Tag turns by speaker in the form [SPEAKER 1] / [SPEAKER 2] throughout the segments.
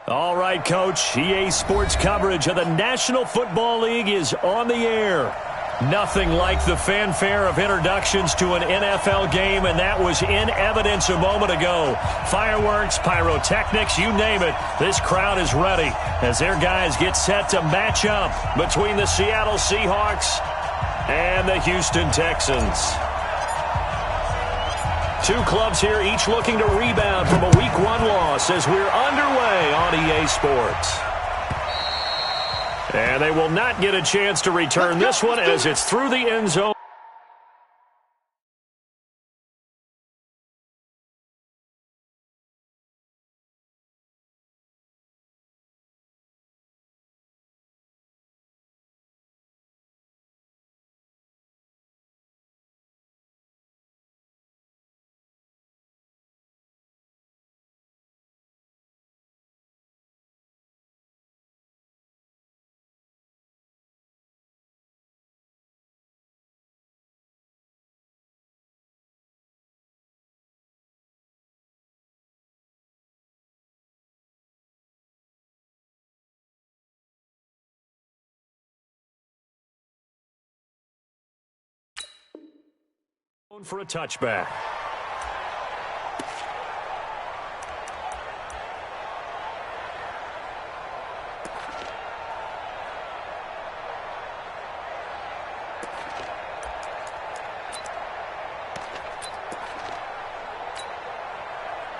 [SPEAKER 1] All right, Coach. EA Sports coverage of the National Football League is on the air. Nothing like the fanfare of introductions to an NFL game, and that was in evidence a moment ago. Fireworks, pyrotechnics, you name it. This crowd is ready as their guys get set to match up between the Seattle Seahawks and the Houston Texans. Two clubs here, each looking to rebound from a Week 1 loss as we're underway on EA Sports. And they will not get a chance to return this one as it's through the end zone. For a touchback.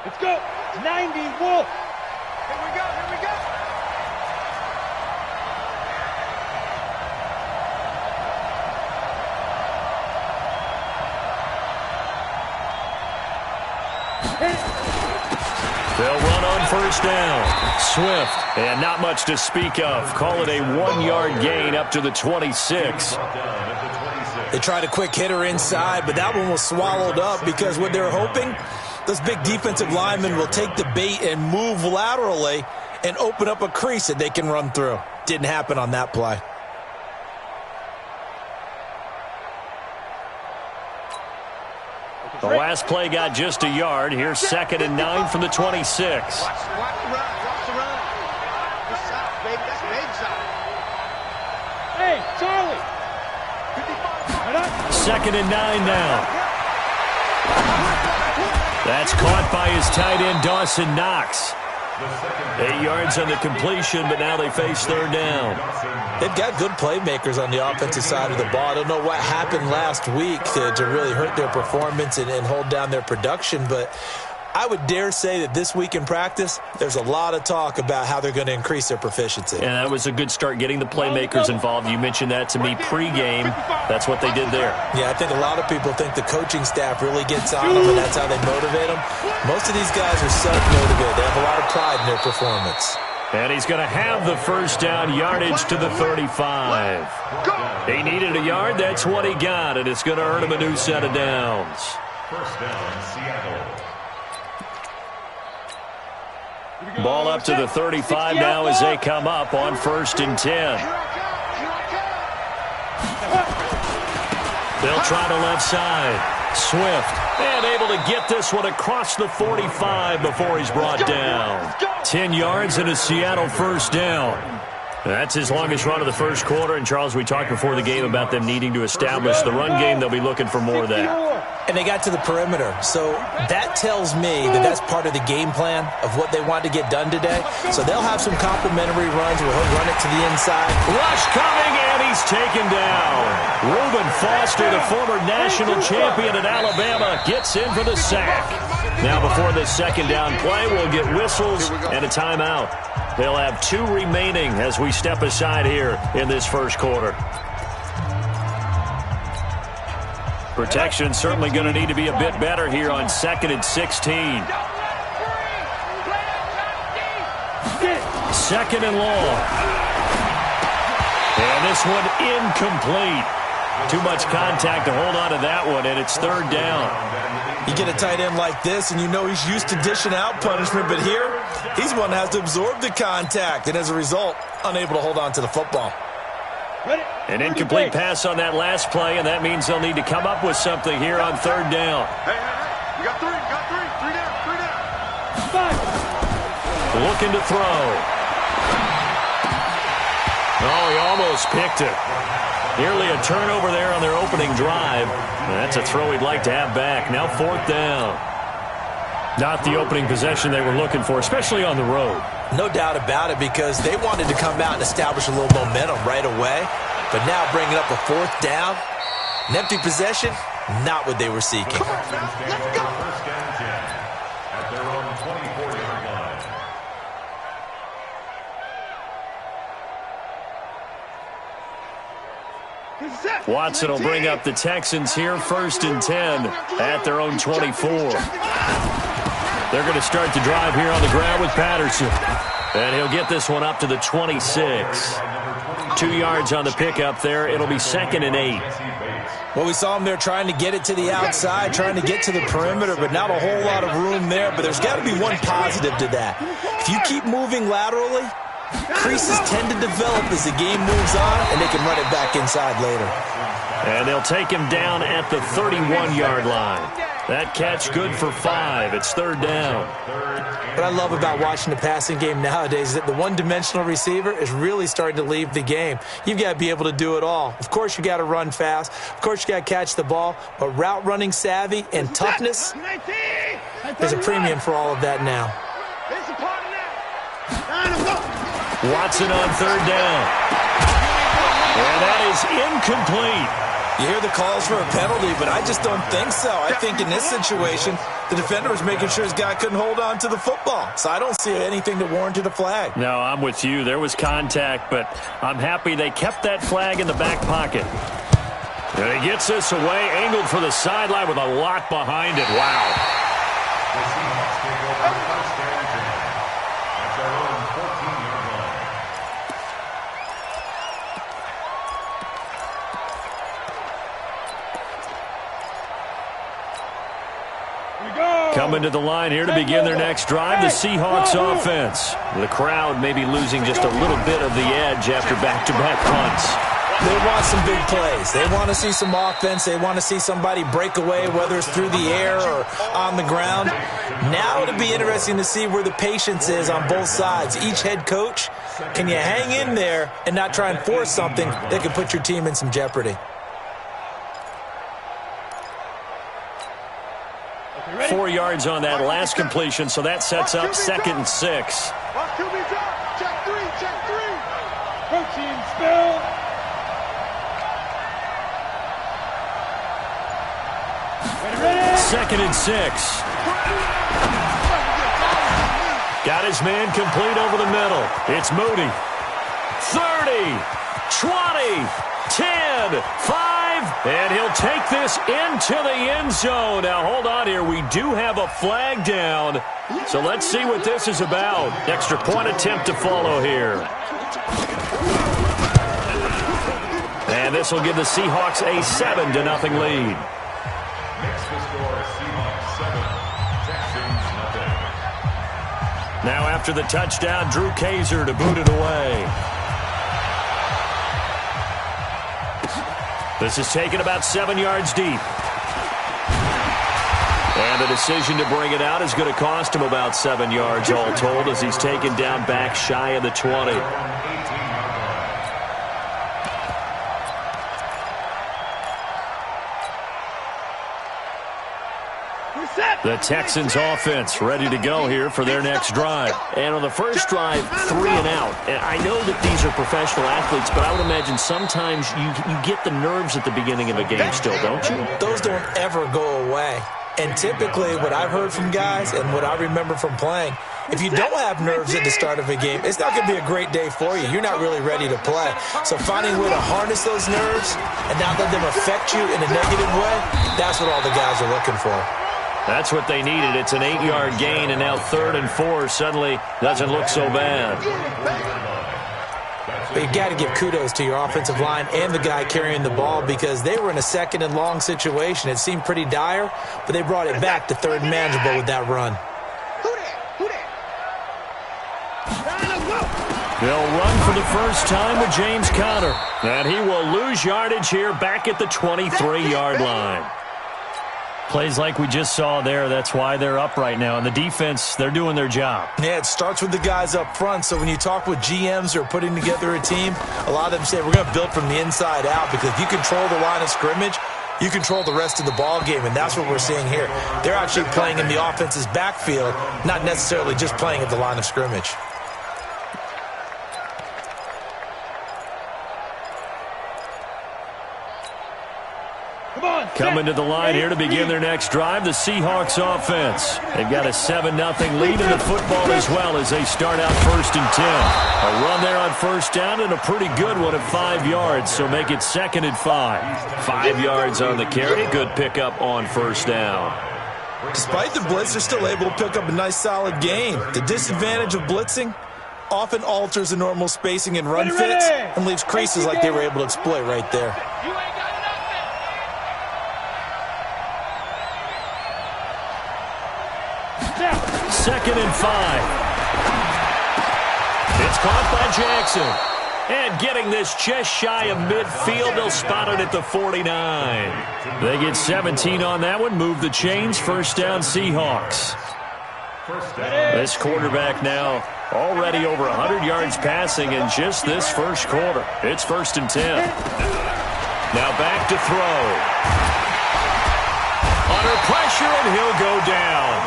[SPEAKER 2] Let's go. 90 Wolf. Here we go. Here we go.
[SPEAKER 1] They'll run on first down. Swift, and not much to speak of. Call it a 1-yard gain up to the 26.
[SPEAKER 3] They tried a quick hitter inside, but that one was swallowed up because what they're hoping, those big defensive linemen will take the bait and move laterally and open up a crease that they can run through. Didn't happen on that play.
[SPEAKER 1] The last play got just a yard. Here's 2nd and 9 from the 26.
[SPEAKER 2] Watch the run. Watch the run. Good side, baby. That's big side. Hey, Charlie.
[SPEAKER 1] 2nd and 9 now. That's caught by his tight end, Dawson Knox. 8 yards on the completion, but now they face third down.
[SPEAKER 3] They've got good playmakers on the offensive side of the ball. I don't know what happened last week to really hurt their performance and hold down their production, but I would dare say that this week in practice, there's a lot of talk about how they're going to increase their proficiency.
[SPEAKER 1] And that was a good start getting the playmakers involved. You mentioned that to me pregame. That's what they did there.
[SPEAKER 3] Yeah, I think a lot of people think the coaching staff really gets on them, and that's how they motivate them. Most of these guys are self-motivated. They have a lot of pride in their performance.
[SPEAKER 1] And he's going to have the first down, yardage to the 35. He needed a yard. That's what he got, and it's going to earn him a new set of downs.
[SPEAKER 4] First down, Seattle.
[SPEAKER 1] Ball up to the 35 now as they come up on 1st and 10. They'll try to left side. Swift, and able to get this one across the 45 before he's brought down. 10 yards and a Seattle first down. That's his longest run of the first quarter. And, Charles, we talked before the game about them needing to establish the run game. They'll be looking for more of that.
[SPEAKER 3] And they got to the perimeter. So that tells me that that's part of the game plan of what they want to get done today. So they'll have some complimentary runs where he'll run it to the inside.
[SPEAKER 1] Rush coming, and he's taken down. Reuben Foster, the former national champion at Alabama, gets in for the sack. Now before the second down play, we'll get whistles and a timeout. They'll have 2 remaining as we step aside here in this first quarter. Protection certainly going to need to be a bit better here on 2nd and 16. 2nd and long. And this one incomplete. Too much contact to hold on to that one, and it's 3rd down.
[SPEAKER 3] You get a tight end like this, and you know he's used to dishing out punishment, but here, he's one that has to absorb the contact, and as a result, unable to hold on to the football.
[SPEAKER 1] An incomplete pass on that last play, and that means they'll need to come up with something here on 3rd down.
[SPEAKER 2] Hey, you got 3 down.
[SPEAKER 1] The looking to throw. Oh, he almost picked it. Nearly a turnover there on their opening drive. That's a throw he'd like to have back. Now 4th down. Not the opening possession they were looking for, especially on the road.
[SPEAKER 3] No doubt about it, because they wanted to come out and establish a little momentum right away. But now bringing up a 4th down, an empty possession, not what they were seeking.
[SPEAKER 4] Let's go. First down 10 at their own 24-yard line.
[SPEAKER 1] Watson will bring up the Texans here, 1st and 10 at their own 24. They're going to start the drive here on the ground with Patterson. And he'll get this one up to the 26. 2 yards on the pickup there. It'll be 2nd and 8.
[SPEAKER 3] Well, we saw him there trying to get it to the outside, trying to get to the perimeter, but not a whole lot of room there. But there's got to be one positive to that. If you keep moving laterally, creases tend to develop as the game moves on, and they can run it back inside later.
[SPEAKER 1] And they'll take him down at the 31-yard line. That catch good for 5. It's 3rd down.
[SPEAKER 3] What I love about watching the passing game nowadays is that the one-dimensional receiver is really starting to leave the game. You've got to be able to do it all. Of course, you got to run fast. Of course, you got to catch the ball. But route running savvy and toughness, there's a premium for all of that now.
[SPEAKER 1] Watson on 3rd down. And that is incomplete.
[SPEAKER 3] You hear the calls for a penalty, but I just don't think so. I think in this situation, the defender was making sure his guy couldn't hold on to the football. So I don't see anything that warranted a flag.
[SPEAKER 1] No, I'm with you. There was contact, but I'm happy they kept that flag in the back pocket. And he gets this away, angled for the sideline with a lot behind it. Wow.
[SPEAKER 4] The Seahawks take over 1st and 10 at their own 14-yard line.
[SPEAKER 1] Coming to the line here to begin their next drive, the Seahawks offense. The crowd may be losing just a little bit of the edge after back-to-back punts.
[SPEAKER 3] They want some big plays. They want to see some offense. They want to see somebody break away, whether it's through the air or on the ground. Now it'll be interesting to see where the patience is on both sides. Each head coach, can you hang in there and not try and force something that could put your team in some jeopardy?
[SPEAKER 1] 4 yards on that last completion, so that sets up 2nd and 6.
[SPEAKER 2] Check 3. Protein spill.
[SPEAKER 1] Second and 6. Got his man complete over the middle. It's Moody. 30, 20, 10, 5, and he'll take this into the end zone. Now, hold on here. We do have a flag down, so let's see what this is about. Extra point attempt to follow here. And this will give the Seahawks a 7-0 lead.
[SPEAKER 4] Next to score, Seahawks 7, Texans nothing.
[SPEAKER 1] Now after the touchdown, Drew Kaiser to boot it away. This is taken about 7 yards deep. And the decision to bring it out is going to cost him about 7 yards all told as he's taken down back shy of the 20. The Texans offense ready to go here for their next drive. And on the first drive, 3 and out. And I know that these are professional athletes, but I would imagine sometimes you get the nerves at the beginning of a game still, don't you?
[SPEAKER 3] Those don't ever go away. And typically what I've heard from guys and what I remember from playing, if you don't have nerves at the start of a game, it's not going to be a great day for you. You're not really ready to play. So finding a way to harness those nerves and not let them affect you in a negative way, that's what all the guys are looking for.
[SPEAKER 1] That's what they needed. It's an 8-yard gain, and now 3rd and 4 suddenly doesn't look so bad.
[SPEAKER 3] But you got to give kudos to your offensive line and the guy carrying the ball because they were in a 2nd and long situation. It seemed pretty dire, but they brought it back to 3rd and manageable with that run.
[SPEAKER 1] They'll run for the first time with James Conner, and he will lose yardage here back at the 23-yard line. Plays like we just saw there, that's why they're up right now. And the defense, they're doing their job.
[SPEAKER 3] Yeah, it starts with the guys up front. So when you talk with GMs who are putting together a team, a lot of them say we're going to build from the inside out, because if you control the line of scrimmage, you control the rest of the ball game, and that's what we're seeing here. They're actually playing in the offense's backfield, not necessarily just playing at the line of scrimmage.
[SPEAKER 1] Coming to the line here to begin their next drive, the Seahawks offense. They've got a 7-0 lead in the football as well as they start out 1st and 10. A run there on 1st down and a pretty good one at 5 yards, so make it 2nd and 5. 5 yards on the carry, good pickup on 1st down.
[SPEAKER 3] Despite the blitz, they're still able to pick up a nice solid gain. The disadvantage of blitzing often alters the normal spacing and run fits and leaves creases like they were able to exploit right there.
[SPEAKER 1] 2nd and 5. It's caught by Jackson. And getting this just shy of midfield, they'll spot it at the 49. They get 17 on that one, move the chains, 1st down Seahawks. This quarterback now already over 100 yards passing in just this 1st quarter. It's 1st and 10. Now back to throw. Under pressure, and he'll go down.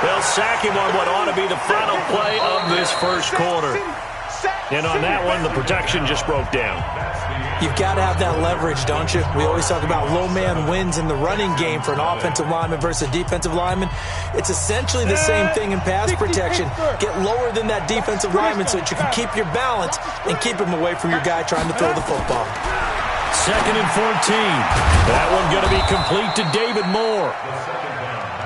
[SPEAKER 1] They'll sack him on what ought to be the final play of this 1st quarter. And on that one, the protection just broke down.
[SPEAKER 3] You've got to have that leverage, don't you? We always talk about low man wins in the running game for an offensive lineman versus a defensive lineman. It's essentially the same thing in pass protection. Get lower than that defensive lineman so that you can keep your balance and keep him away from your guy trying to throw the football.
[SPEAKER 1] 2nd and 14. That one going to be complete to David Moore.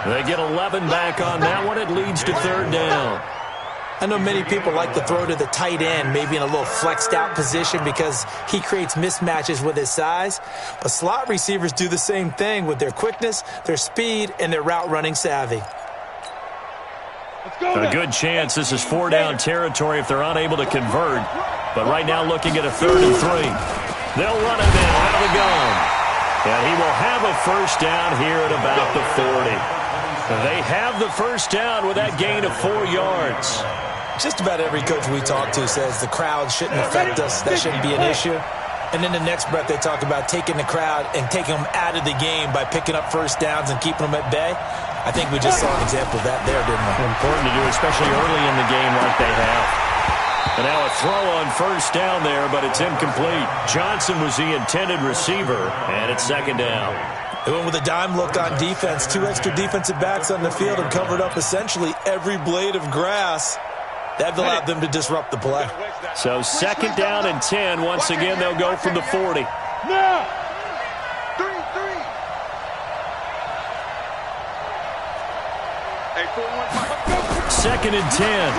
[SPEAKER 1] They get 11 back on that one. It leads to 3rd down.
[SPEAKER 3] I know many people like to throw to the tight end, maybe in a little flexed out position because he creates mismatches with his size. But slot receivers do the same thing with their quickness, their speed, and their route running savvy.
[SPEAKER 1] A good chance this is 4-down territory if they're unable to convert. But right now looking at a 3rd and 3. They'll run him in out of the gun. And he will have a 1st down here at about the 40. They have the 1st down with that gain of 4 yards.
[SPEAKER 3] Just about every coach we talk to says the crowd shouldn't affect us. That shouldn't be an issue. And in the next breath, they talk about taking the crowd and taking them out of the game by picking up 1st downs and keeping them at bay. I think we just saw an example of that there, didn't we?
[SPEAKER 1] Important to do, especially early in the game like they have. And now a throw on 1st down there, but it's incomplete. Johnson was the intended receiver, and it's 2nd down.
[SPEAKER 3] They went with a dime look on defense. 2 extra defensive backs on the field and covered up essentially every blade of grass. That allowed them to disrupt the play.
[SPEAKER 1] So 2nd down and 10. Once again, they'll go from the 40.
[SPEAKER 2] Now. 3.
[SPEAKER 1] 2nd and 10.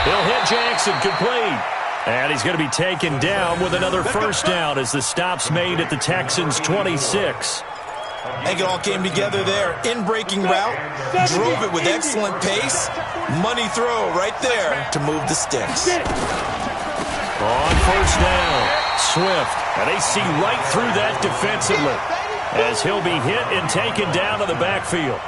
[SPEAKER 1] He'll hit Jackson, complete. And he's going to be taken down with another 1st down as the stop's made at the Texans' 26.
[SPEAKER 3] I think it all came together there. In-breaking route, drove it with excellent pace. Money throw right there to move the sticks.
[SPEAKER 1] On 1st down, Swift. And they see right through that defensively as he'll be hit and taken down to the backfield.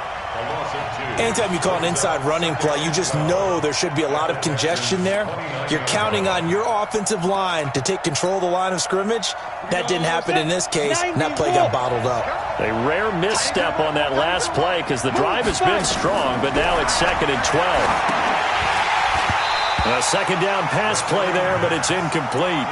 [SPEAKER 3] Anytime you call an inside running play, you just know there should be a lot of congestion there. You're counting on your offensive line to take control of the line of scrimmage. That didn't happen in this case, and that play got bottled up.
[SPEAKER 1] A rare misstep on that last play because the drive has been strong, but now it's 2nd and 12. A 2nd down pass play there, but it's incomplete.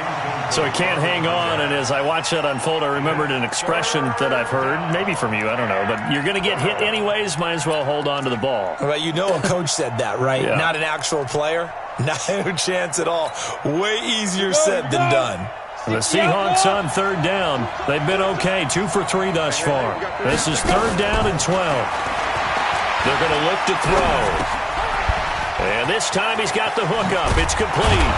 [SPEAKER 1] So he can't hang on, and as I watch that unfold, I remembered an expression that I've heard, maybe from you, I don't know, but you're going to get hit anyways, might as well hold on to the ball.
[SPEAKER 3] Well, you know a coach said that, right?
[SPEAKER 1] Yeah.
[SPEAKER 3] Not an actual player. No chance at all. Way easier said than done.
[SPEAKER 1] The Seahawks on 3rd down. They've been okay, 2 for 3 thus far. This is 3rd down and 12. They're going to look to throw. And this time he's got the hook up. It's complete.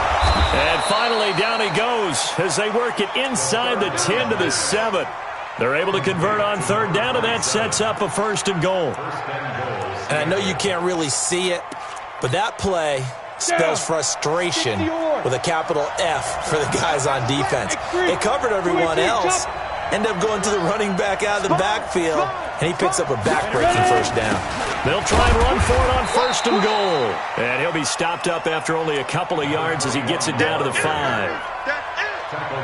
[SPEAKER 1] And finally down he goes as they work it inside the 10 to the 7. They're able to convert on 3rd down, and that sets up a 1st and goal.
[SPEAKER 3] And I know you can't really see it, but that play spells frustration with a capital F for the guys on defense. They covered everyone else, end up going to the running back out of the backfield, and he picks up a back-breaking first down.
[SPEAKER 1] They'll try and run for it on 1st and goal. And he'll be stopped up after only a couple of yards as he gets it down to the 5.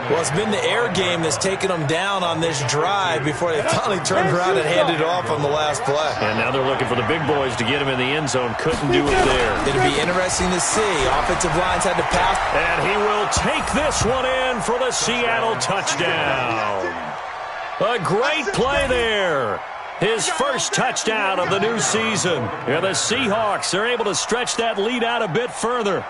[SPEAKER 3] Well, it's been the air game that's taken them down on this drive before they finally turned around and handed it off on the last play.
[SPEAKER 1] And now they're looking for the big boys to get him in the end zone. Couldn't do it there.
[SPEAKER 3] It'll be interesting to see. Offensive lines had to pass.
[SPEAKER 1] And he will take this one in for the Seattle touchdown. A great play there. His first touchdown of the new season. And the Seahawks are able to stretch that lead out a bit further.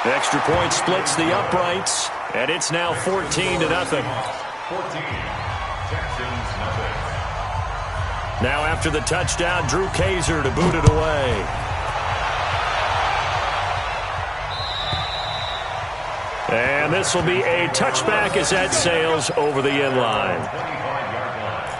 [SPEAKER 1] Extra point splits the uprights, and it's now 14-0.
[SPEAKER 4] 14. Texans, nothing.
[SPEAKER 1] Now after the touchdown, Drew Kaiser to boot it away. And this will be a touchback as that sails over the end line.
[SPEAKER 4] 25-yard line.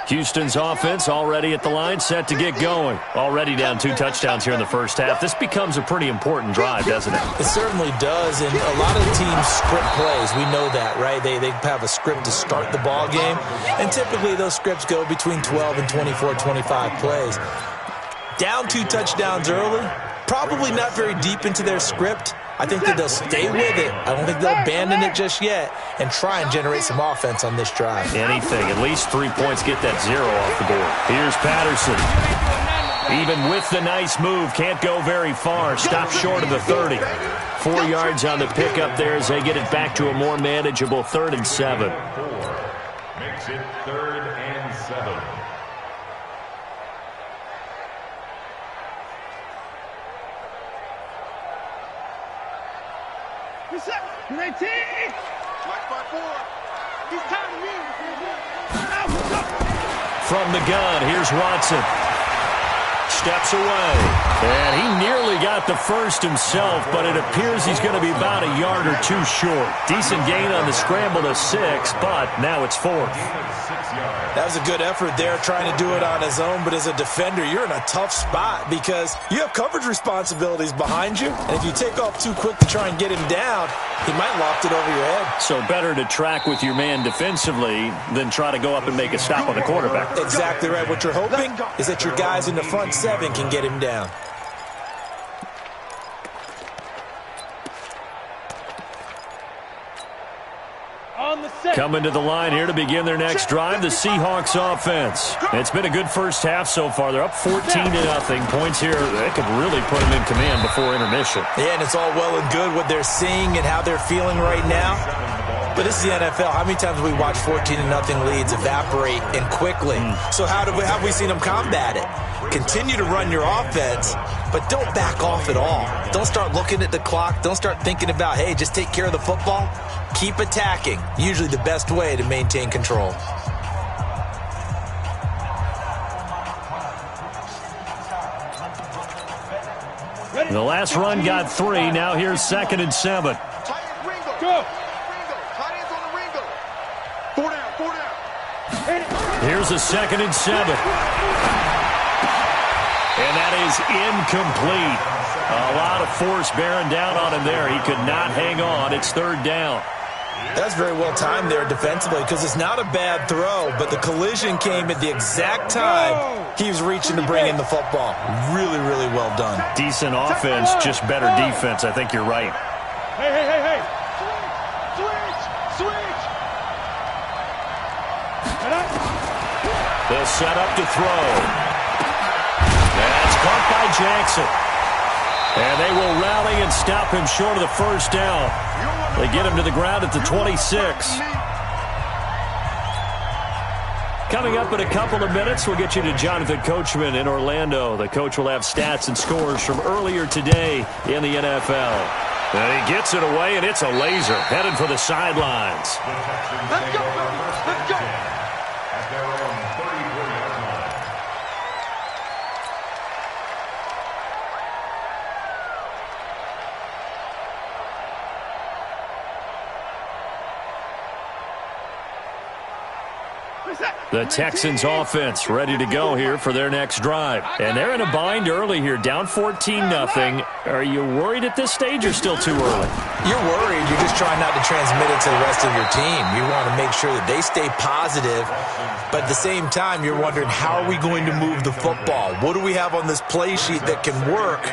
[SPEAKER 1] Houston's offense already at the line, set to get going. Already down 2 touchdowns here in the first half. This becomes a pretty important drive, doesn't it?
[SPEAKER 3] It certainly does, and a lot of teams script plays. We know that, right? They have a script to start the ball game, and typically those scripts go between 12 and 24, 25 plays. Down 2 touchdowns early, probably not very deep into their script. I think that they'll stay with it. I don't think they'll abandon it just yet and try and generate some offense on this drive.
[SPEAKER 1] Anything. At least 3 points. Get that 0 off the board. Here's Patterson. Even with the nice move, can't go very far. Stop short of the 30. 4 yards on the pickup there as they get it back to a more manageable 3rd and 7.
[SPEAKER 4] 4 makes it 3rd and 7.
[SPEAKER 2] Black by 4. He's tired of me.
[SPEAKER 1] From the gun, here's Watson. Steps away. And he nearly got the first himself, but it appears he's going to be about a yard or 2 short. Decent gain on the scramble to 6, but now it's 4th.
[SPEAKER 3] That was a good effort there, trying to do it on his own, but as a defender, you're in a tough spot because you have coverage responsibilities behind you, and if you take off too quick to try and get him down, he might loft it over your head.
[SPEAKER 1] So better to track with your man defensively than try to go up and make a stop on the quarterback.
[SPEAKER 3] Exactly right. What you're hoping is that your guys in the front 7 can get him down.
[SPEAKER 1] Coming to the line here to begin their next drive, the Seahawks offense. It's been a good first half so far. They're up 14-0. Points here, they could really put them in command before intermission.
[SPEAKER 3] Yeah, and it's all well and good what they're seeing and how they're feeling right now. But this is the NFL. How many times have we watched 14-0 leads evaporate and quickly? So how have we seen them combat it? Continue to run your offense, but don't back off at all. Don't start looking at the clock. Don't start thinking about, hey, just take care of the football. Keep attacking. Usually the best way to maintain control.
[SPEAKER 1] The last run got 3. Now here's 2nd and 7.
[SPEAKER 2] Go. Ringo. 4 down.
[SPEAKER 1] Here's a 2nd and 7. And that is incomplete. A lot of force bearing down on him there. He could not hang on. It's 3rd down.
[SPEAKER 3] That's very well timed there defensively because it's not a bad throw, but the collision came at the exact time he was reaching to bring in the football. Really, really well done.
[SPEAKER 1] Decent offense, just better defense. I think you're right.
[SPEAKER 2] Hey. Switch.
[SPEAKER 1] They'll set up to throw. That's caught by Jackson. And they will rally and stop him short of the first down. They get him to the ground at the 26. Coming up in a couple of minutes, we'll get you to Jonathan Coachman in Orlando. The coach will have stats and scores from earlier today in the NFL. And he gets it away, and it's a laser headed for the sidelines.
[SPEAKER 2] Let's go.
[SPEAKER 4] At their own 34-yard line.
[SPEAKER 1] The Texans offense ready to go here for their next drive. And they're in a bind early here, down 14-0. Are you worried at this stage or still too early?
[SPEAKER 3] You're worried. You're just trying not to transmit it to the rest of your team. You want to make sure that they stay positive. But at the same time, you're wondering, how are we going to move the football? What do we have on this play sheet that can work?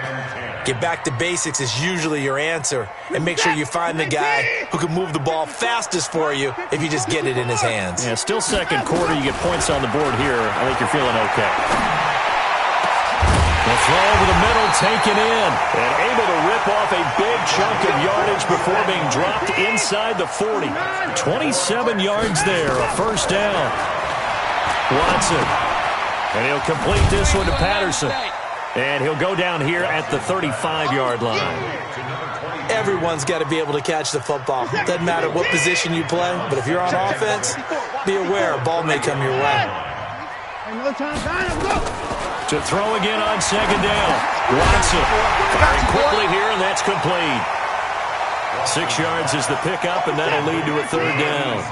[SPEAKER 3] Get back to basics is usually your answer. And make sure you find the guy who can move the ball fastest for you if you just get it in his hands.
[SPEAKER 1] Yeah, still second quarter. You get points on the board here. I think you're feeling okay. The throw over the middle, taken in. And able to rip off a big chunk of yardage before being dropped inside the 40. 27 yards there, a first down. Watson. And he'll complete this one to Patterson. And he'll go down here at the 35-yard line.
[SPEAKER 3] Everyone's got to be able to catch the football. Doesn't matter what position you play, but if you're on offense, be aware a ball may come your way.
[SPEAKER 1] To throw again on second down. Watson firing quickly here, and that's complete. 6 yards is the pickup, and that'll lead to a third down.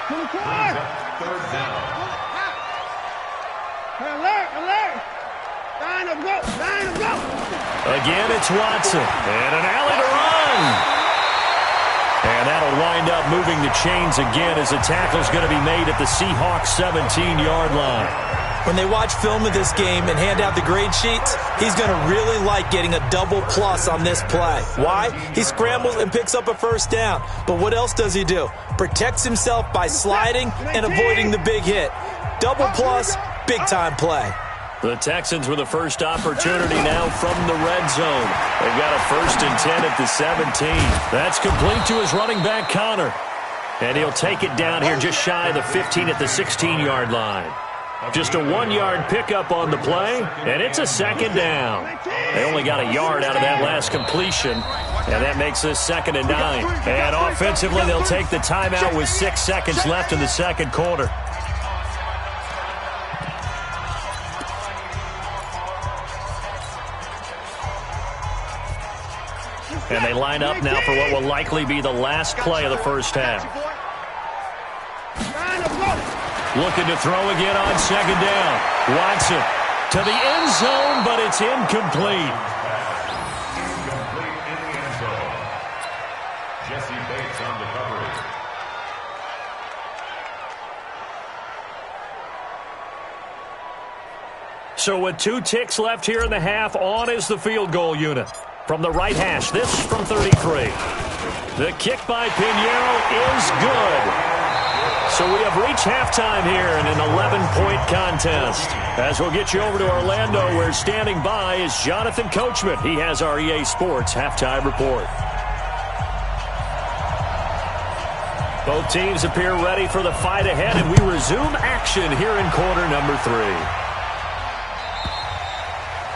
[SPEAKER 4] Third down.
[SPEAKER 1] Again, it's Watson. And an alley to run. And that'll wind up moving the chains again as the tackle's going to be made at the Seahawks 17-yard line.
[SPEAKER 3] When they watch film of this game and hand out the grade sheets, he's going to really like getting a double plus on this play. Why? He scrambles and picks up a first down. But what else does he do? Protects himself by sliding and avoiding the big hit. Double plus, big-time play.
[SPEAKER 1] The Texans with the first opportunity now from the red zone. They've got a 1st and 10 at the 17. That's complete to his running back, Connor. And he'll take it down here just shy of the 15 at the 16-yard line. Just a 1-yard pickup on the play, and it's a second down. They only got a yard out of that last completion, and that makes this 2nd and 9. And offensively, they'll take the timeout with 6 seconds left in the second quarter. And they line up now for what will likely be the last play of the first half. Looking to throw again on second down. Watson to the end zone, but it's incomplete.
[SPEAKER 4] Incomplete in the end zone. Jesse Bates on the coverage.
[SPEAKER 1] So with 2 ticks left here in the half, on is the field goal unit. From the right hash, this from 33. The kick by Pinheiro is good. So we have reached halftime here in an 11-point contest. As we'll get you over to Orlando, where standing by is Jonathan Coachman. He has our EA Sports halftime report. Both teams appear ready for the fight ahead, and we resume action here in quarter number 3.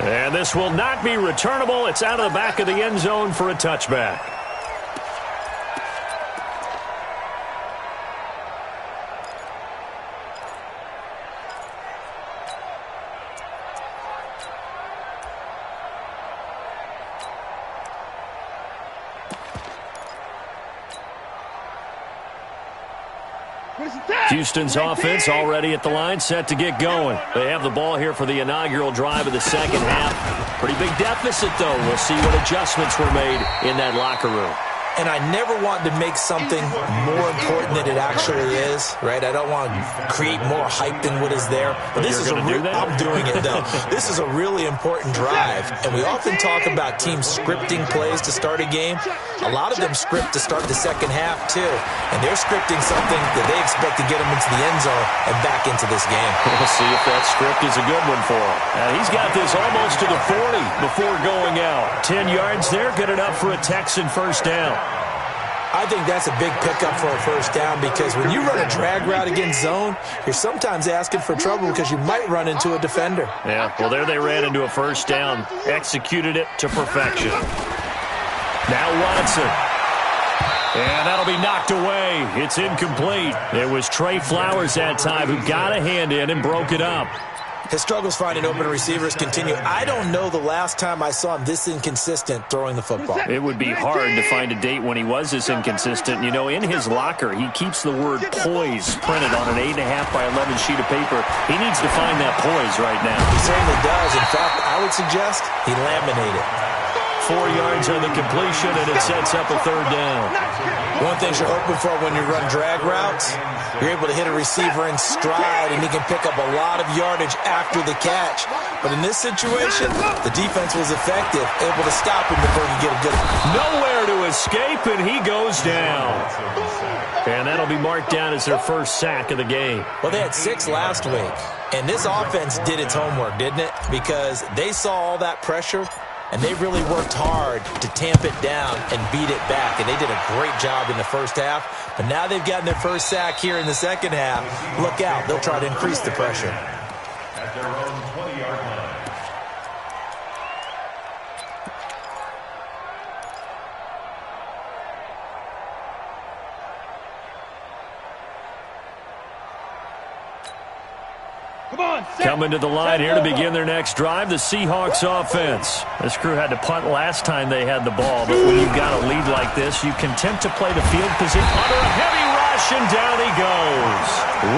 [SPEAKER 1] And this will not be returnable. It's out of the back of the end zone for a touchback. Houston's offense already at the line, set to get going. They have the ball here for the inaugural drive of the second half. Pretty big deficit, though. We'll see what adjustments were made in that locker room.
[SPEAKER 3] And I never want to make something more important than it actually is, right? I don't want to create more hype than what is there. But this is I'm doing it, though. This is a really important drive. And we often talk about teams scripting plays to start a game. A lot of them script to start the second half, too. And they're scripting something that they expect to get them into the end zone and back into this game.
[SPEAKER 1] We'll see if that script is a good one for him. He's got this almost to the 40 before going out. 10 yards there, good enough for a Texan first down.
[SPEAKER 3] I think that's a big pickup for a first down, because when you run a drag route against zone, you're sometimes asking for trouble because you might run into a defender.
[SPEAKER 1] Yeah, well, there they ran into a first down, executed it to perfection. Now Watson. And that'll be knocked away. It's incomplete. It was Trey Flowers that time who got a hand in and broke it up.
[SPEAKER 3] His struggles finding open receivers continue. I don't know the last time I saw him this inconsistent throwing the football.
[SPEAKER 1] It would be hard to find a date when he was this inconsistent. You know, in his locker, he keeps the word poise printed on an 8.5 by 11 sheet of paper. He needs to find that poise right now.
[SPEAKER 3] He certainly does. In fact, I would suggest he laminate it.
[SPEAKER 1] 4 yards on the completion, and it sets up a third down.
[SPEAKER 3] One thing you're hoping for when you run drag routes, you're able to hit a receiver in stride, and he can pick up a lot of yardage after the catch. But in this situation, the defense was effective, able to stop him before he get a good...
[SPEAKER 1] Nowhere to escape, and he goes down. And that'll be marked down as their first sack of the game.
[SPEAKER 3] Well, they had 6 last week, and this offense did its homework, didn't it? Because they saw all that pressure, and they really worked hard to tamp it down and beat it back. And they did a great job in the first half. But now they've gotten their first sack here in the second half. Look out. They'll try to increase the pressure.
[SPEAKER 4] At their own 20-yard line.
[SPEAKER 1] Coming to the line here to begin their next drive, the Seahawks offense. This crew had to punt last time they had the ball, but when you've got a lead like this, you content to play the field position under a heavy rush, and down he goes.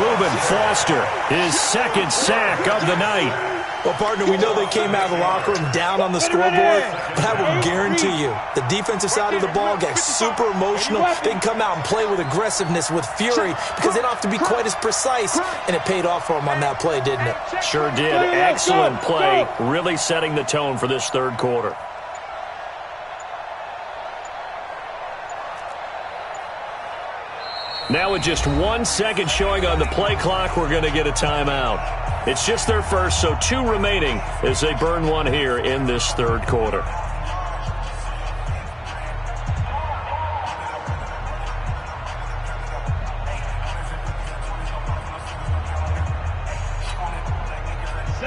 [SPEAKER 1] Reuben Foster, his second sack of the night.
[SPEAKER 3] Well, partner, we know they came out of the locker room down on the scoreboard, but I will guarantee you the defensive side of the ball got super emotional. They can come out and play with aggressiveness, with fury, because they don't have to be quite as precise, and it paid off for them on that play, didn't it?
[SPEAKER 1] Sure did. Excellent play, really setting the tone for this third quarter. Now with just 1 second showing on the play clock, we're going to get a timeout. It's just their first, so 2 remaining as they burn one here in this third quarter.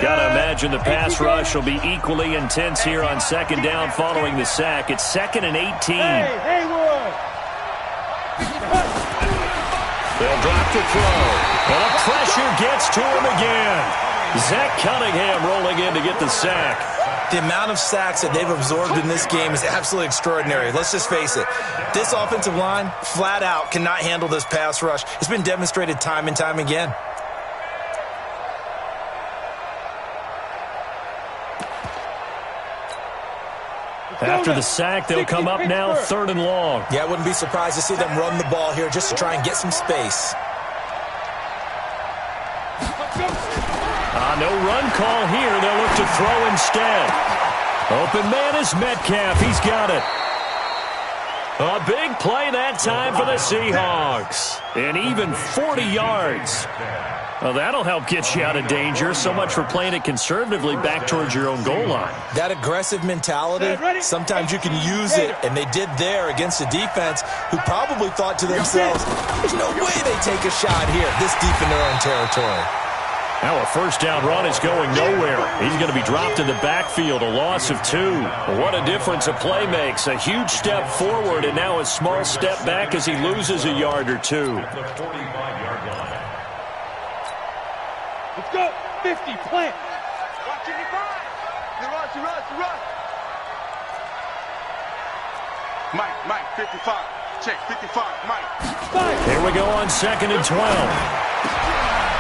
[SPEAKER 1] Gotta imagine the pass rush will be equally intense here on second down following the sack. It's 2nd and 18. They'll drop to throw. And the pressure gets to him again. Zach Cunningham rolling in to get the sack.
[SPEAKER 3] The amount of sacks that they've absorbed in this game is absolutely extraordinary. Let's just face it. This offensive line, flat out, cannot handle this pass rush. It's been demonstrated time and time again.
[SPEAKER 1] After the sack, they'll come up now 3rd and long.
[SPEAKER 3] Yeah, I wouldn't be surprised to see them run the ball here just to try and get some space.
[SPEAKER 1] No run call here. They'll look to throw instead. Open man is Metcalf. He's got it. A big play that time for the Seahawks. And even 40 yards. Well, that'll help get you out of danger. So much for playing it conservatively back towards your own goal line.
[SPEAKER 3] That aggressive mentality, sometimes you can use it, and they did there against a defense who probably thought to themselves, there's no way they take a shot here this deep in their own territory.
[SPEAKER 1] Now a first down run is going nowhere. He's going to be dropped in the backfield, a loss of 2. What a difference a play makes. A huge step forward and now a small step back as he loses a yard or 2.
[SPEAKER 4] The 45-yard line.
[SPEAKER 2] Let's go. 50, plant. Watch it, you run. Mike, 55. Check, 55, Mike.
[SPEAKER 1] Here we go on 2nd and 12.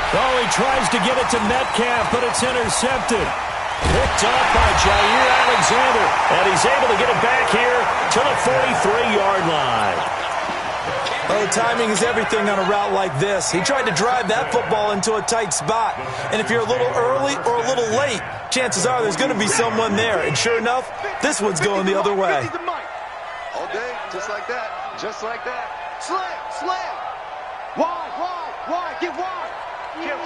[SPEAKER 1] Oh, he tries to get it to Metcalf, but it's intercepted. Picked off by Jair Alexander, and he's able to get it back here to the 43-yard line.
[SPEAKER 3] Oh, timing is everything on a route like this. He tried to drive that football into a tight spot. And if you're a little early or a little late, chances are there's going to be someone there. And sure enough, this one's going the other way.
[SPEAKER 2] All day, just like that. Slam. Wide, get wide. Kill.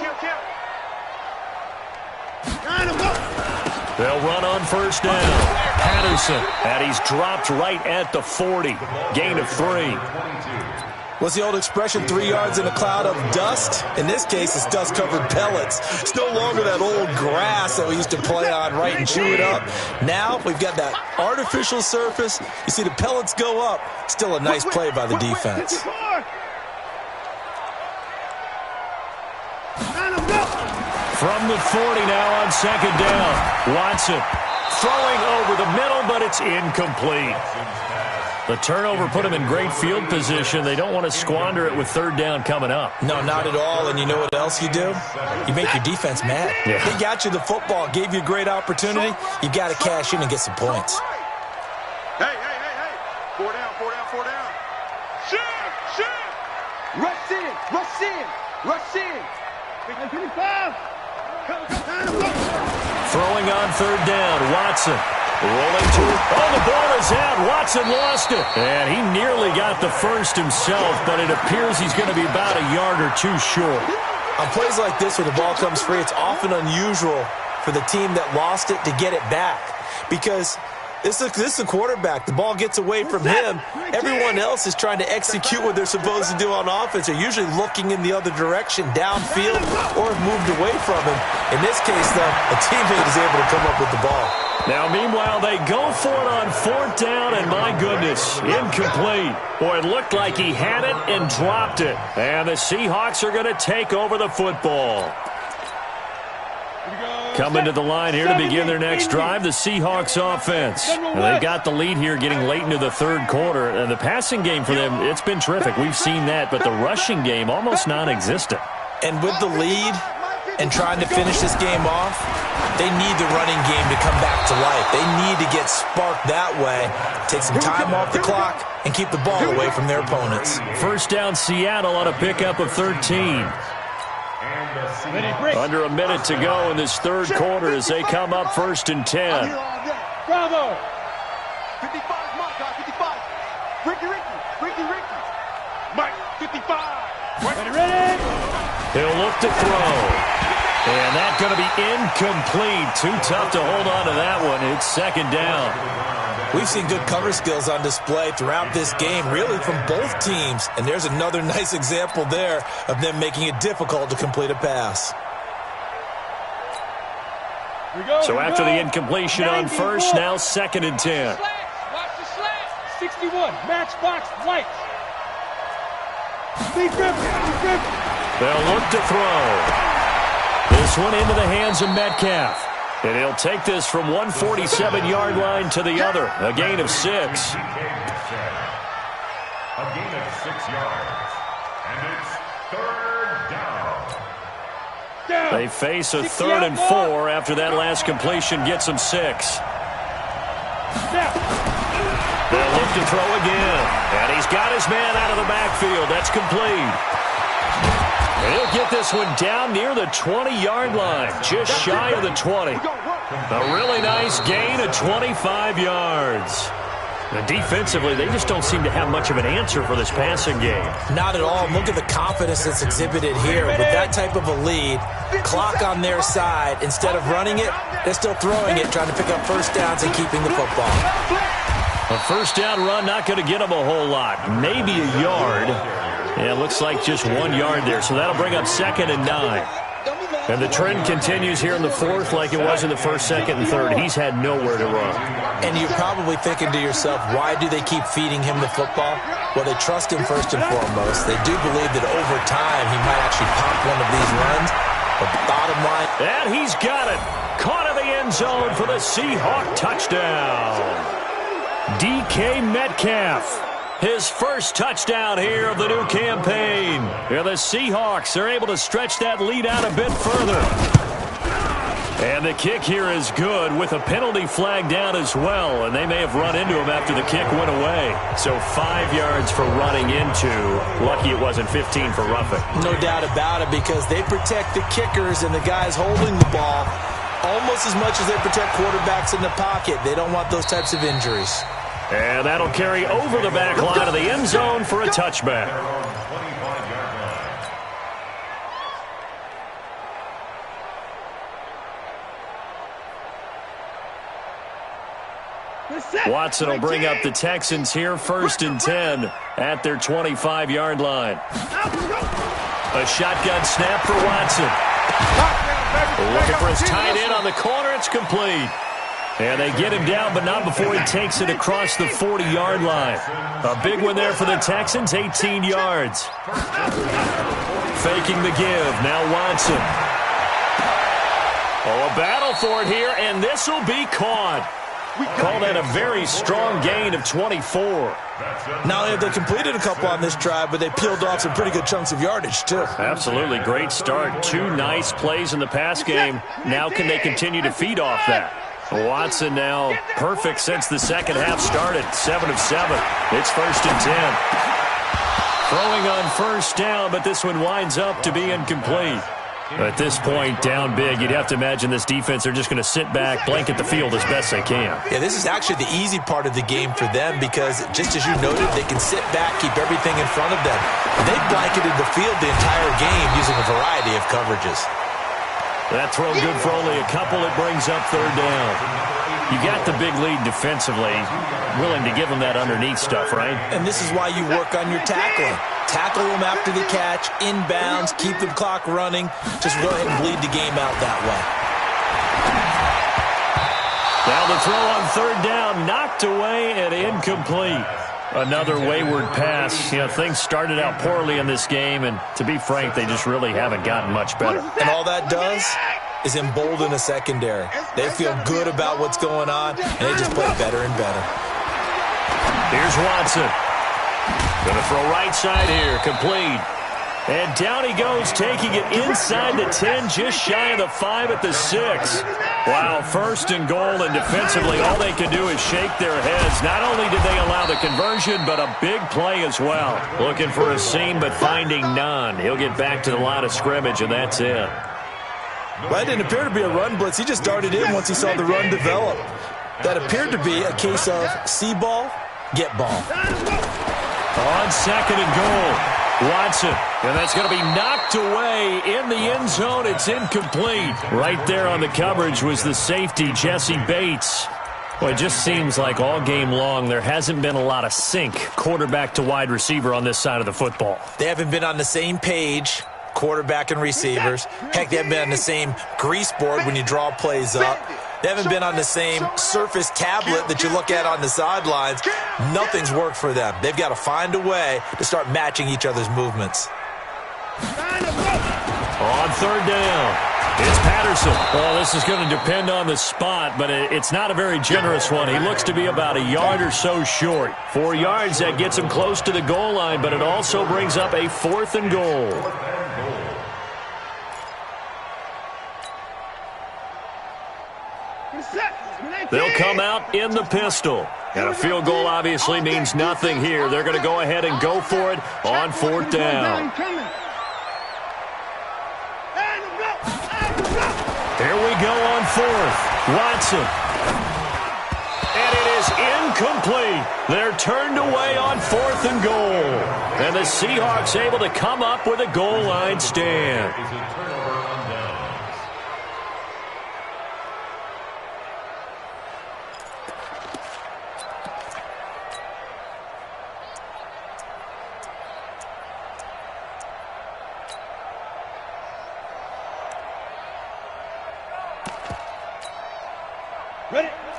[SPEAKER 1] They'll run on first down. Patterson, and he's dropped right at the 40. Gain of 3.
[SPEAKER 3] What's the old expression, 3 yards in a cloud of dust? In this case, it's dust-covered pellets. It's no longer that old grass that we used to play on, right, and chew it up. Now, we've got that artificial surface. You see the pellets go up. Still a nice play by the defense.
[SPEAKER 1] From the 40 now on second down. Watson throwing over the middle, but it's incomplete. The turnover put them in great field position. They don't want to squander it with third down coming up.
[SPEAKER 3] No, not at all. And you know what else you do? You make your defense mad.
[SPEAKER 1] Yeah.
[SPEAKER 3] They got you the football, gave you a great opportunity. You got to cash in and get some points.
[SPEAKER 2] Hey. 4 down. Shit. Rush in. 55.
[SPEAKER 1] Throwing on third down, Watson. Rolling to it. Oh, the ball is out. Watson lost it. And he nearly got the first himself, but it appears he's going to be about a yard or two short.
[SPEAKER 3] On plays like this where the ball comes free, it's often unusual for the team that lost it to get it back. Because this is the quarterback. The ball gets away from him. Everyone else is trying to execute what they're supposed to do on offense. They're usually looking in the other direction, downfield, or have moved away from him. In this case, though, a teammate is able to come up with the ball.
[SPEAKER 1] Now, meanwhile, they go for it on fourth down, and my goodness, incomplete. Boy, it looked like he had it and dropped it. And the Seahawks are going to take over the football. Coming to the line here to begin their next drive, the Seahawks offense. And they've got the lead here getting late into the third quarter. And the passing game for them, it's been terrific. We've seen that, but the rushing game almost non-existent.
[SPEAKER 3] And with the lead and trying to finish this game off, they need the running game to come back to life. They need to get sparked that way, take some time off the clock, and keep the ball away from their opponents.
[SPEAKER 1] First down, Seattle on a pickup of 13. Under a minute to go in this third quarter as they come up first and 10.
[SPEAKER 2] Bravo! 55, Mike, 55. Ricky. Mike, 55. Ready?
[SPEAKER 1] He'll look to throw. And that's going to be incomplete. Too tough to hold on to that one. It's second down.
[SPEAKER 3] We've seen good cover skills on display throughout this game, really from both teams. And there's another nice example there of them making it difficult to complete a pass.
[SPEAKER 1] So after the incompletion on first, now second and 10.
[SPEAKER 2] Watch the slash. 61, matchbox, white.
[SPEAKER 1] They'll look to throw. This one into the hands of Metcalf. And he'll take this from 147-yard line to the other. A gain of 6.
[SPEAKER 4] A gain of 6 yards. And it's third down.
[SPEAKER 1] They face a third and 4 after that last completion gets them 6. They'll look to throw again. And he's got his man out of the backfield. That's complete. He'll get this one down near the 20-yard line, just shy of the 20. A really nice gain of 25 yards. And defensively, they just don't seem to have much of an answer for this passing game.
[SPEAKER 3] Not at all. Look at the confidence that's exhibited here. With that type of a lead, clock on their side, instead of running it, they're still throwing it, trying to pick up first downs and keeping the football.
[SPEAKER 1] A first down run not going to get them a whole lot. Maybe a yard. Yeah, it looks like just 1 yard there, so that'll bring up second and 9. And the trend continues here in the fourth like it was in the first, second, and third. He's had nowhere to run.
[SPEAKER 3] And you're probably thinking to yourself, why do they keep feeding him the football? Well, they trust him first and foremost. They do believe that over time he might actually pop one of these runs. But the bottom line...
[SPEAKER 1] And he's got it. Caught in the end zone for the Seahawk touchdown. DK Metcalf. His first touchdown here of the new campaign. And the Seahawks are able to stretch that lead out a bit further. And the kick here is good with a penalty flag down as well. And they may have run into him after the kick went away. So 5 yards for running into. Lucky it wasn't 15 for roughing.
[SPEAKER 3] No doubt about it, because they protect the kickers and the guys holding the ball almost as much as they protect quarterbacks in the pocket. They don't want those types of injuries.
[SPEAKER 1] And that'll carry over the back line of the end zone for a touchback. Watson will bring up the Texans here first and 10 at their 25-yard line. A shotgun snap for Watson. Looking for his tight end on the corner. It's complete. And they get him down, but not before he takes it across the 40-yard line. A big one there for the Texans, 18 yards. Faking the give. Now Watson. Oh, a battle for it here, and this will be caught. Call that a very strong gain of 24.
[SPEAKER 3] Not only have they completed a couple on this drive, but they peeled off some pretty good chunks of yardage, too.
[SPEAKER 1] Absolutely. Great start. 2 nice plays in the pass game. Now can they continue to feed off that? Watson now perfect since the second half started. 7 of 7. It's 1st and 10. Throwing on first down, but this one winds up to be incomplete. At this point, down big, you'd have to imagine this defense, they're just going to sit back, blanket the field as best they can.
[SPEAKER 3] Yeah, this is actually the easy part of the game for them because, just as you noted, they can sit back, keep everything in front of them. They blanketed the field the entire game using a variety of coverages.
[SPEAKER 1] That throw good for only a couple. It brings up 3rd down. You got the big lead defensively, willing to give them that underneath stuff, right?
[SPEAKER 3] And this is why you work on your tackling. Tackle them after the catch, inbounds, keep the clock running. Just go ahead and bleed the game out that way.
[SPEAKER 1] Now the throw on 3rd down, knocked away and incomplete. Another wayward pass. You know, things started out poorly in this game, and to be frank, they just really haven't gotten much better.
[SPEAKER 3] And all that does is embolden a secondary. They feel good about what's going on, and they just play better and better.
[SPEAKER 1] Here's Watson. Going to throw right side here, complete. And down he goes, taking it inside the 10, just shy of the 5 at the 6. Wow, 1st and goal, and defensively all they can do is shake their heads. Not only did they allow the conversion, but a big play as well. Looking for a seam, but finding none. He'll get back to the line of scrimmage, and that's it.
[SPEAKER 3] Well, it didn't appear to be a run blitz. He just darted in once he saw the run develop. That appeared to be a case of see ball, get ball.
[SPEAKER 1] On 2nd and goal. Watson, and that's going to be knocked away in the end zone. It's incomplete. Right there on the coverage was the safety, Jesse Bates. Well, it just seems like all game long there hasn't been a lot of sync quarterback to wide receiver on this side of the football.
[SPEAKER 3] They haven't been on the same page, quarterback and receivers. Heck, they haven't been on the same grease board when you draw plays up. They haven't been on the same surface tablet that you look at on the sidelines. Nothing's worked for them. They've got to find a way to start matching each other's movements.
[SPEAKER 1] On 3rd down, it's Patterson. Well, this is going to depend on the spot, but it's not a very generous one. He looks to be about a yard or so short. 4 yards, that gets him close to the goal line, but it also brings up a 4th and goal. They'll come out in the pistol. And a field goal obviously means nothing here. They're going to go ahead and go for it on 4th down. Here we go on 4th. Watson. And it is incomplete. They're turned away on 4th and goal. And the Seahawks able to come up with a goal line stand.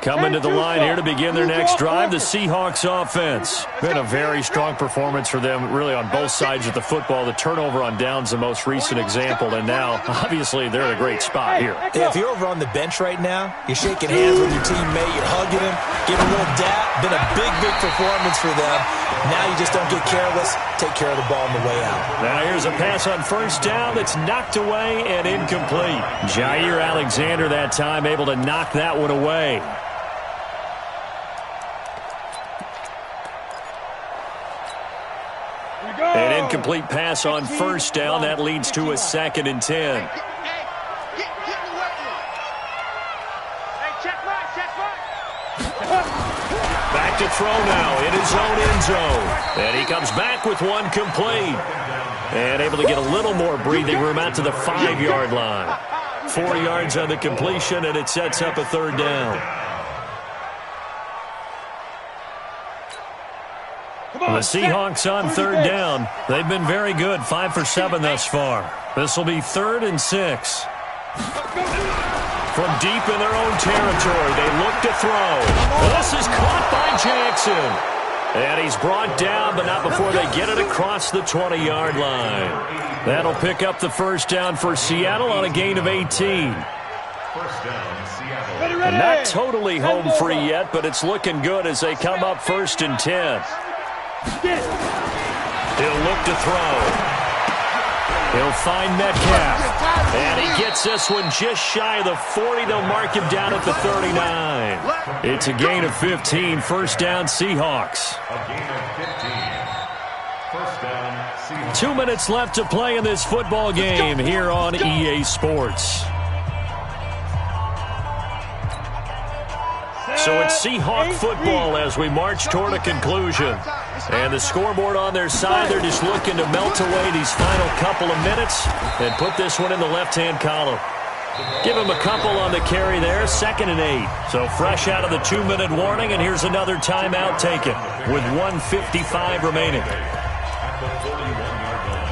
[SPEAKER 1] Coming to the line here to begin their next drive, the Seahawks offense. Been a very strong performance for them, really on both sides of the football. The turnover on downs the most recent example, and now, obviously, they're in a great spot here.
[SPEAKER 3] Yeah, if you're over on the bench right now, you're shaking hands with your teammate, you're hugging him, giving a little dap. Been a big, big performance for them. Now you just don't get careless. Take care of the ball on the way out.
[SPEAKER 1] Now here's a pass on 1st down that's knocked away and incomplete. Jair Alexander that time able to knock that one away. An incomplete pass on 1st down. That leads to a 2nd and 10. Back to throw now in his own end zone. And he comes back with one complete. And able to get a little more breathing room out to the 5-yard line. 4 yards on the completion, and it sets up a 3rd down. The Seahawks on 3rd down. They've been very good, 5 for 7 thus far. This will be 3rd and 6. From deep in their own territory, they look to throw. This is caught by Jackson. And he's brought down, but not before they get it across the 20-yard line. That'll pick up the 1st down for Seattle on a gain of 18.
[SPEAKER 4] First down, Seattle.
[SPEAKER 1] And not totally home free yet, but it's looking good as they come up 1st and 10. He'll look to throw. He'll find Metcalf. And he gets this one just shy of the 40. They'll mark him down at the 39. It's a gain of 15. First down, Seahawks.
[SPEAKER 4] A gain of 15. First down, Seahawks.
[SPEAKER 1] 2 minutes left to play in this football game here on EA Sports. So it's Seahawk football as we march toward a conclusion. And the scoreboard on their side, they're just looking to melt away these final couple of minutes and put this one in the left-hand column. Give him a couple on the carry there, 2nd and 8. So fresh out of the 2-minute warning, and here's another timeout taken with 1:55 remaining.
[SPEAKER 4] At the 41-yard line.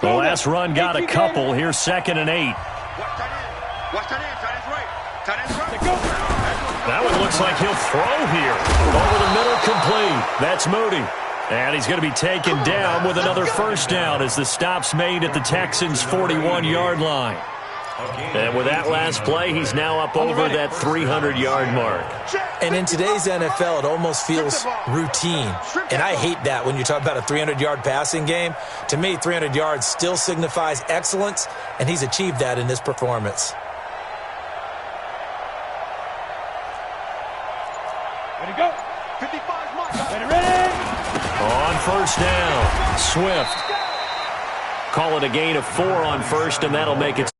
[SPEAKER 1] The last run got a couple. Here's 2nd and 8.
[SPEAKER 2] Watch tight end. Tight end's right. Tight end's right.
[SPEAKER 1] That one looks like he'll throw here. Over the middle, complete. That's Moody. And he's going to be taken down with another first down as the stop's made at the Texans' 41-yard line. And with that last play, he's now up over that 300-yard mark.
[SPEAKER 3] And in today's NFL, it almost feels routine. And I hate that when you talk about a 300-yard passing game. To me, 300 yards still signifies excellence, and he's achieved that in this performance.
[SPEAKER 2] Ready to go. 55 mark. Ready.
[SPEAKER 1] On first down, Swift. Call it a gain of 4 on first, and that'll make it